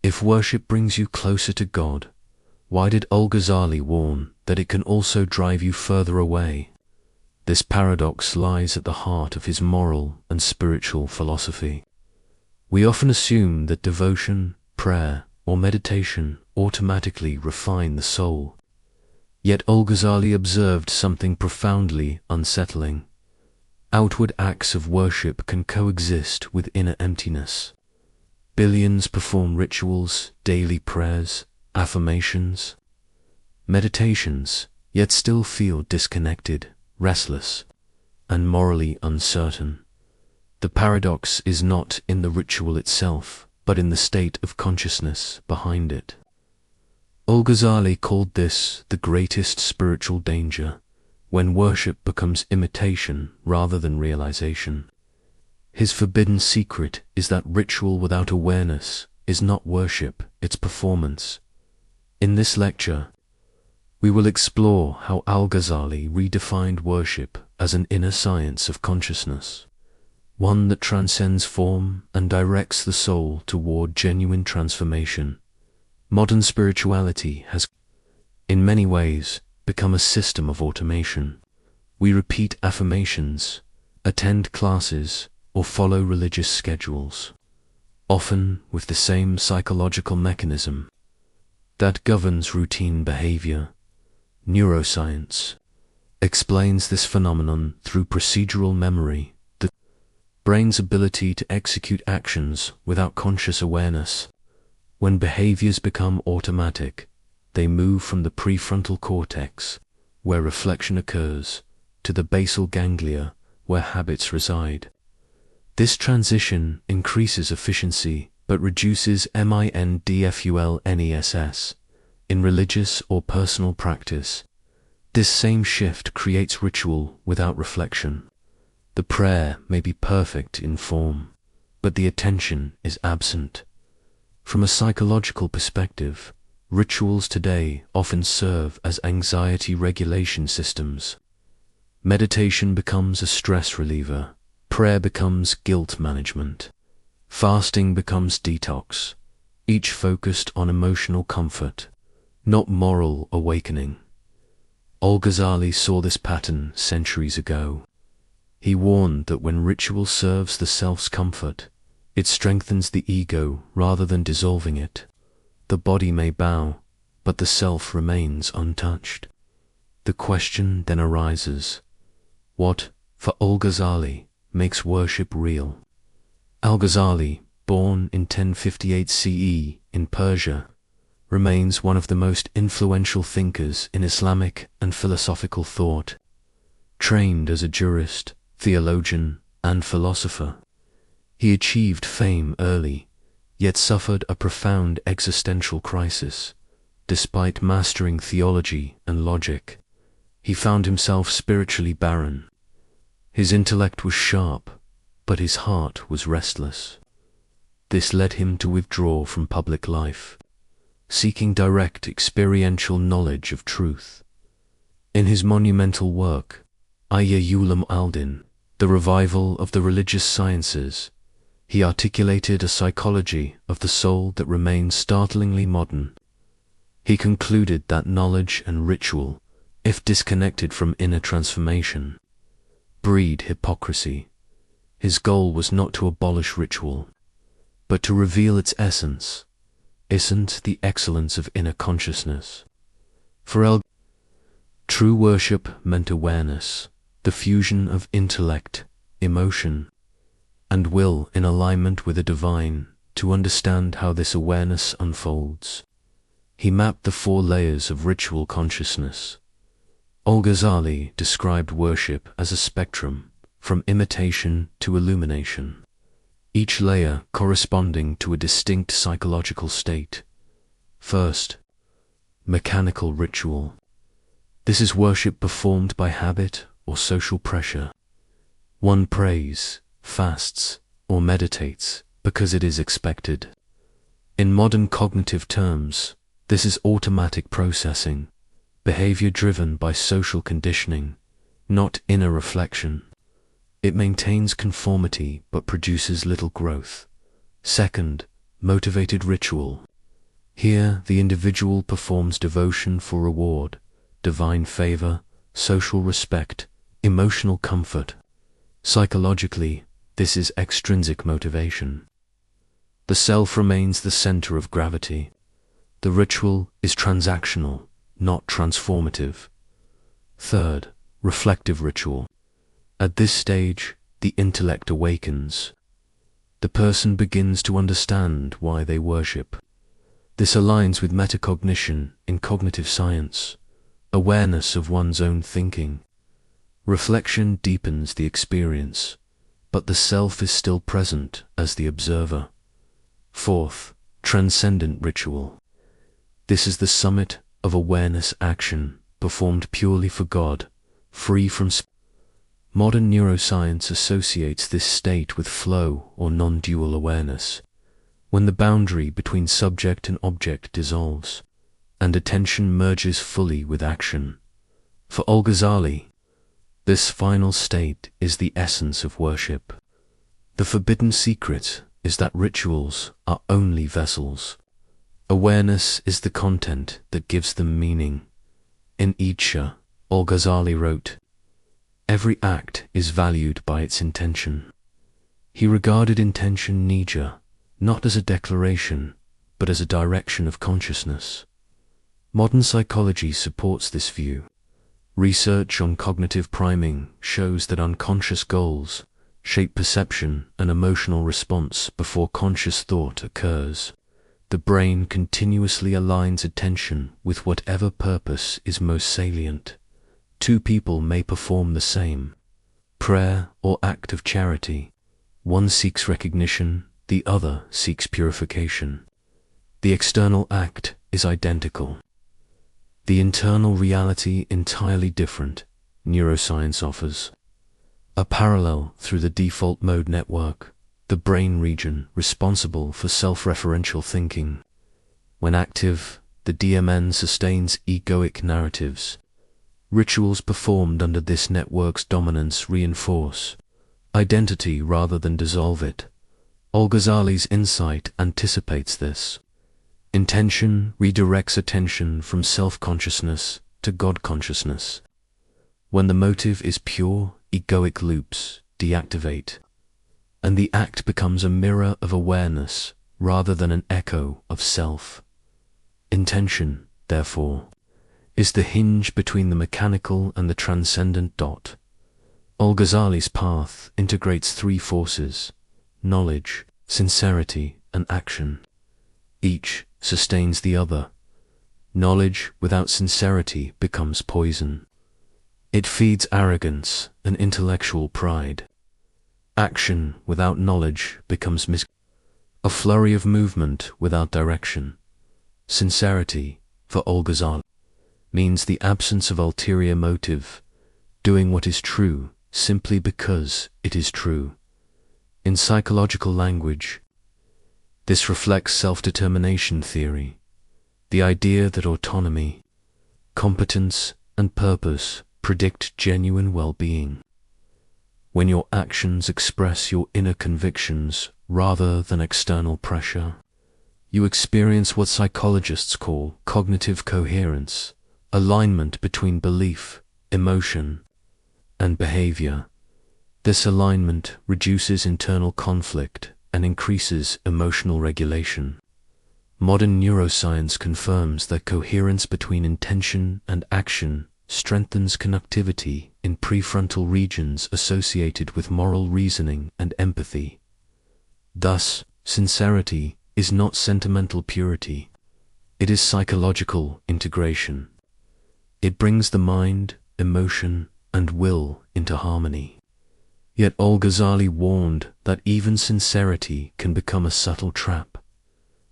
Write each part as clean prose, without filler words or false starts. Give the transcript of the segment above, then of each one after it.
If worship brings you closer to God, why did Al-Ghazali warn that it can also drive you further away? This paradox lies at the heart of his moral and spiritual philosophy. We often assume that devotion, prayer, or meditation automatically refine the soul. Yet Al-Ghazali observed something profoundly unsettling. Outward acts of worship can coexist with inner emptiness. Billions perform rituals, daily prayers, affirmations, meditations, yet still feel disconnected, restless, and morally uncertain. The paradox is not in the ritual itself, but in the state of consciousness behind it. Al-Ghazali called this the greatest spiritual danger, when worship becomes imitation rather than realization. His forbidden secret is that ritual without awareness is not worship, it's performance. In this lecture, we will explore how Al-Ghazali redefined worship as an inner science of consciousness, one that transcends form and directs the soul toward genuine transformation. Modern spirituality has, in many ways, become a system of automation. We repeat affirmations, attend classes, or follow religious schedules, often with the same psychological mechanism that governs routine behavior. Neuroscience explains this phenomenon through procedural memory, the brain's ability to execute actions without conscious awareness. When behaviors become automatic, they move from the prefrontal cortex, where reflection occurs, to the basal ganglia, where habits reside. This transition increases efficiency but reduces mindfulness. In religious or personal practice, this same shift creates ritual without reflection. The prayer may be perfect in form, but the attention is absent. From a psychological perspective, rituals today often serve as anxiety regulation systems. Meditation becomes a stress reliever, prayer becomes guilt management, fasting becomes detox, each focused on emotional comfort, not moral awakening. Al-Ghazali saw this pattern centuries ago. He warned that when ritual serves the self's comfort, it strengthens the ego rather than dissolving it. The body may bow, but the self remains untouched. The question then arises, what, for Al-Ghazali, makes worship real? Al-Ghazali, born in 1058 CE in Persia, remains one of the most influential thinkers in Islamic and philosophical thought. Trained as a jurist, theologian, and philosopher, he achieved fame early, yet suffered a profound existential crisis. Despite mastering theology and logic, he found himself spiritually barren. His intellect was sharp, but his heart was restless. This led him to withdraw from public life, seeking direct experiential knowledge of truth. In his monumental work, Ulam al-Din, The Revival of the Religious Sciences, he articulated a psychology of the soul that remains startlingly modern. He concluded that knowledge and ritual, if disconnected from inner transformation, breed hypocrisy. His goal was not to abolish ritual, but to reveal its essence. Isn't the excellence of inner consciousness? For Al, true worship meant awareness, the fusion of intellect, emotion, and will in alignment with the divine, to understand how this awareness unfolds. He mapped the 4 layers of ritual consciousness. Al-Ghazali described worship as a spectrum, from imitation to illumination, each layer corresponding to a distinct psychological state. First, mechanical ritual. This is worship performed by habit or social pressure. One prays, fasts, or meditates because it is expected. In modern cognitive terms, this is automatic processing, behavior driven by social conditioning, not inner reflection. It maintains conformity but produces little growth. Second, motivated ritual. Here, the individual performs devotion for reward, divine favor, social respect, emotional comfort. Psychologically, this is extrinsic motivation. The self remains the center of gravity. The ritual is transactional, not transformative. Third, reflective ritual. At this stage, the intellect awakens. The person begins to understand why they worship. This aligns with metacognition in cognitive science, awareness of one's own thinking. Reflection deepens the experience, but the self is still present as the observer. Fourth, transcendent ritual. This is the summit of awareness action, performed purely for God, free from Modern neuroscience associates this state with flow or non-dual awareness, when the boundary between subject and object dissolves, and attention merges fully with action. For Al-Ghazali, this final state is the essence of worship. The forbidden secret is that rituals are only vessels. Awareness is the content that gives them meaning. In Idsha, Al-Ghazali wrote, "Every act is valued by its intention." He regarded intention nija, not as a declaration, but as a direction of consciousness. Modern psychology supports this view. Research on cognitive priming shows that unconscious goals shape perception and emotional response before conscious thought occurs. The brain continuously aligns attention with whatever purpose is most salient. Two people may perform the same prayer or act of charity. One seeks recognition, the other seeks purification. The external act is identical. The internal reality entirely different. Neuroscience offers a parallel through the default mode network, the brain region responsible for self-referential thinking. When active, the DMN sustains egoic narratives. Rituals performed under this network's dominance reinforce identity rather than dissolve it. Al-Ghazali's insight anticipates this. Intention redirects attention from self-consciousness to God-consciousness. When the motive is pure, egoic loops deactivate, and the act becomes a mirror of awareness rather than an echo of self. Intention, therefore, is the hinge between the mechanical and the transcendent dot. Al-Ghazali's path integrates three forces: knowledge, sincerity, and action. Each sustains the other. Knowledge without sincerity becomes poison. It feeds arrogance and intellectual pride. Action without knowledge becomes a flurry of movement without direction. Sincerity, for Al-Ghazali, means the absence of ulterior motive, doing what is true simply because it is true. In psychological language, this reflects self-determination theory, the idea that autonomy, competence, and purpose predict genuine well-being. When your actions express your inner convictions rather than external pressure, you experience what psychologists call cognitive coherence, alignment between belief, emotion, and behavior. This alignment reduces internal conflict and increases emotional regulation. Modern neuroscience confirms that coherence between intention and action strengthens connectivity in prefrontal regions associated with moral reasoning and empathy. Thus, sincerity is not sentimental purity, it is psychological integration. It brings the mind, emotion, and will into harmony. Yet Al-Ghazali warned that even sincerity can become a subtle trap.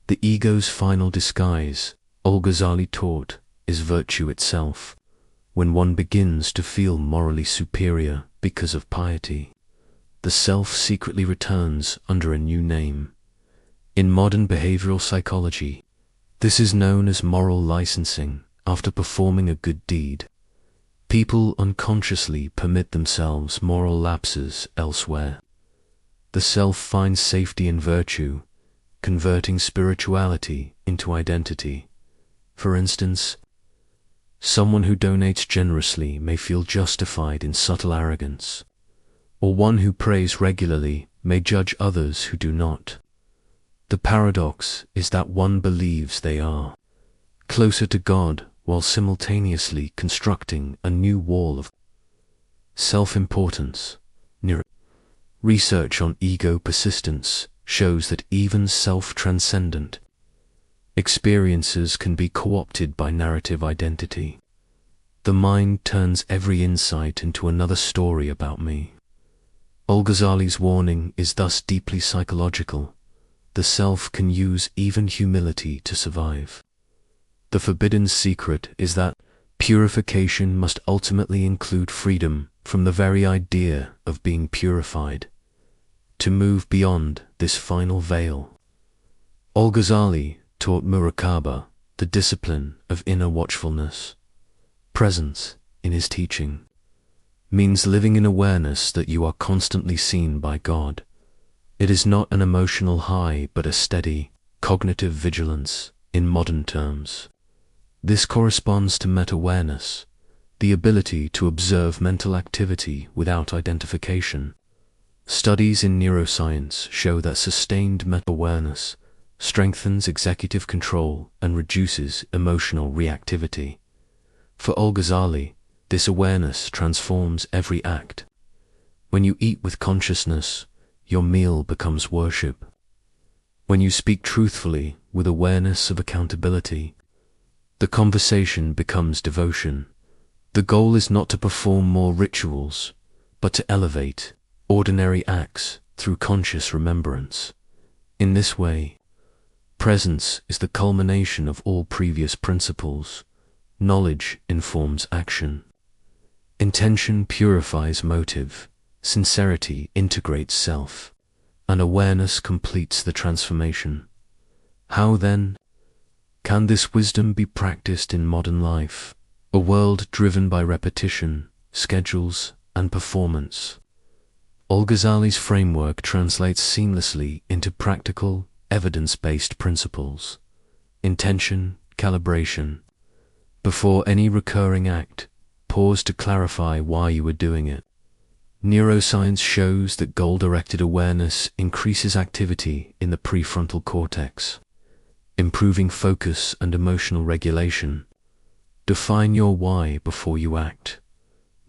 The ego's final disguise, Al-Ghazali taught, is virtue itself. When one begins to feel morally superior because of piety, the self secretly returns under a new name. In modern behavioral psychology, this is known as moral licensing. After performing a good deed, people unconsciously permit themselves moral lapses elsewhere. The self finds safety in virtue, converting spirituality into identity. For instance, someone who donates generously may feel justified in subtle arrogance, or one who prays regularly may judge others who do not. The paradox is that one believes they are closer to God while simultaneously constructing a new wall of self-importance. Research on ego persistence shows that even self-transcendent experiences can be co-opted by narrative identity. The mind turns every insight into another story about me. Al-Ghazali's warning is thus deeply psychological. The self can use even humility to survive. The forbidden secret is that purification must ultimately include freedom from the very idea of being purified. To move beyond this final veil, Al-Ghazali taught muraqabah, the discipline of inner watchfulness. Presence, in his teaching, means living in awareness that you are constantly seen by God. It is not an emotional high but a steady, cognitive vigilance, in modern terms. This corresponds to meta-awareness, the ability to observe mental activity without identification. Studies in neuroscience show that sustained meta-awareness strengthens executive control and reduces emotional reactivity. For Al-Ghazali, this awareness transforms every act. When you eat with consciousness, your meal becomes worship. When you speak truthfully with awareness of accountability, the conversation becomes devotion. The goal is not to perform more rituals, but to elevate ordinary acts through conscious remembrance. In this way, presence is the culmination of all previous principles. Knowledge informs action. Intention purifies motive. Sincerity integrates self. And awareness completes the transformation. How then can this wisdom be practiced in modern life? A world driven by repetition, schedules, and performance. Al-Ghazali's framework translates seamlessly into practical, evidence-based principles. Intention, calibration. Before any recurring act, pause to clarify why you are doing it. Neuroscience shows that goal-directed awareness increases activity in the prefrontal cortex, improving focus and emotional regulation. Define your why before you act.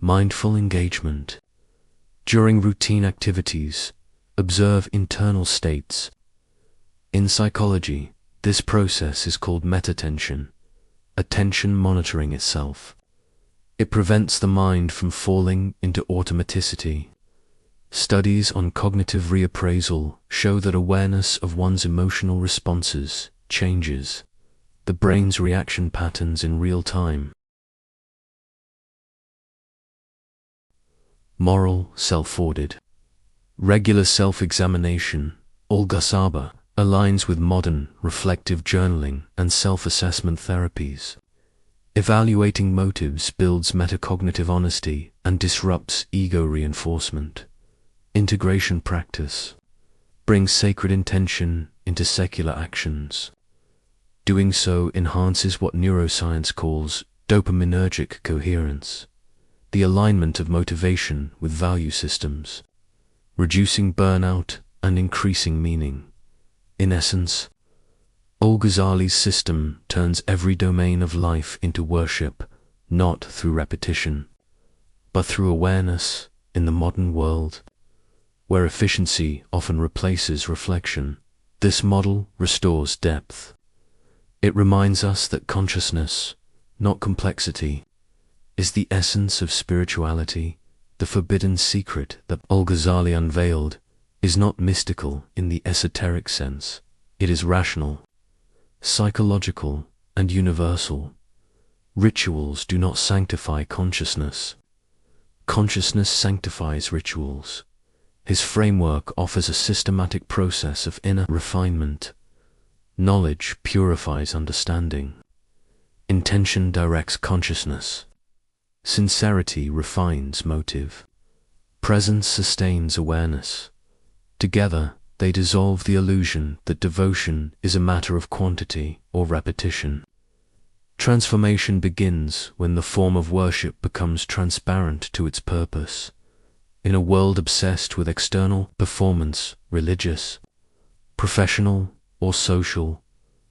Mindful engagement. During routine activities, observe internal states. In psychology, this process is called meta-attention, attention monitoring itself. It prevents the mind from falling into automaticity. Studies on cognitive reappraisal show that awareness of one's emotional responses changes the brain's reaction patterns in real time. Moral self-audit. Regular self-examination, Al-Ghazali, aligns with modern reflective journaling and self-assessment therapies. Evaluating motives builds metacognitive honesty and disrupts ego reinforcement. Integration practice brings sacred intention into secular actions. Doing so enhances what neuroscience calls dopaminergic coherence, the alignment of motivation with value systems, reducing burnout and increasing meaning. In essence, Al-Ghazali's system turns every domain of life into worship, not through repetition, but through awareness. In the modern world, where efficiency often replaces reflection, this model restores depth. It reminds us that consciousness, not complexity, is the essence of spirituality. The forbidden secret that Al-Ghazali unveiled is not mystical in the esoteric sense. It is rational, psychological, and universal. Rituals do not sanctify consciousness. Consciousness sanctifies rituals. His framework offers a systematic process of inner refinement. Knowledge purifies understanding. Intention directs consciousness. Sincerity refines motive. Presence sustains awareness. Together, They dissolve the illusion that devotion is a matter of quantity or repetition. Transformation begins when the form of worship becomes transparent to its purpose. In a world obsessed with external performance, religious, professional, or social,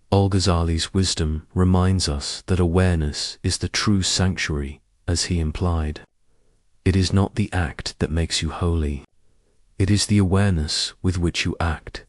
Al-Ghazali's wisdom reminds us that awareness is the true sanctuary, as he implied. It is not the act that makes you holy. It is the awareness with which you act.